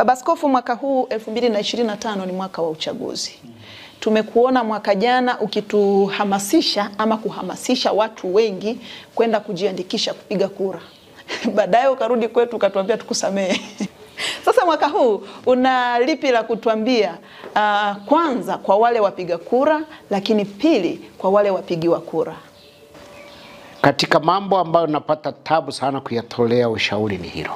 Baba Askofu, mwaka huu 2025 ni mwaka wa uchaguzi. Tumekuona mwaka jana ukituhamasisha ama kuhamasisha watu wengi kwenda kujiandikisha kupiga kura. Baadaye ukarudi kwetu ukatuambia tukusamehe. Sasa mwaka huu una lipi la kutuambia, kwanza kwa wale wapiga kura, lakini pili kwa wale wapigiwa kura? Katika mambo ambayo napata tabu sana kuyatolea ushauri ni hilo.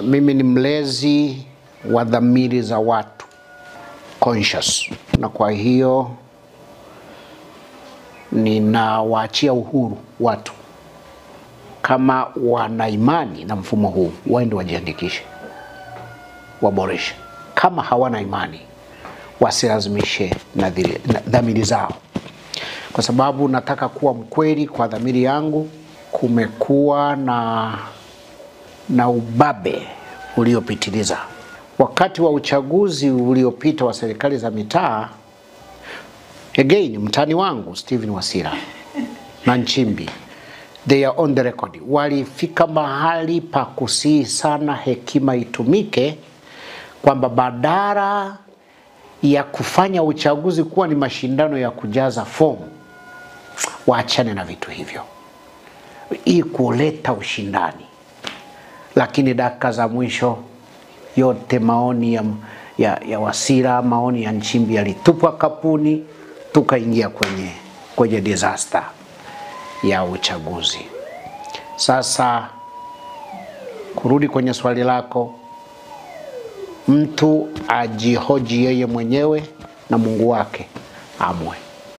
Mimi ni mlezi wa dhamiri za watu, conscious, na kwa hiyo ninawaachia uhuru watu. Kama wana imani na mfumo huu, waende wajiandikishe, waboreshe. Kama hawana imani, wasilazimishe na dhamiri zao. Kwa sababu nataka kuwa mkweli kwa dhamiri yangu, kumekuwa na ubabe uliopitiliza. Wakati wa uchaguzi uliopita wa serikali za mitaa, again, mtani wangu Stephen Wasira na Nchimbi, they are on the record, walifika mahali pa kusihi sana hekima itumike, kwamba badala ya kufanya uchaguzi kuwa ni mashindano ya kujaza fomu, waachane na vitu hivyo, ili kuleta ushindani. Lakini dakika za mwisho yote maoni ya Wasira, maoni ya Nchimbi yalitupwa kapuni, tukaingia kwenye disaster ya uchaguzi. Sasa kurudi kwenye swali lako, mtu ajihoji yeye mwenyewe na Mungu wake amwe.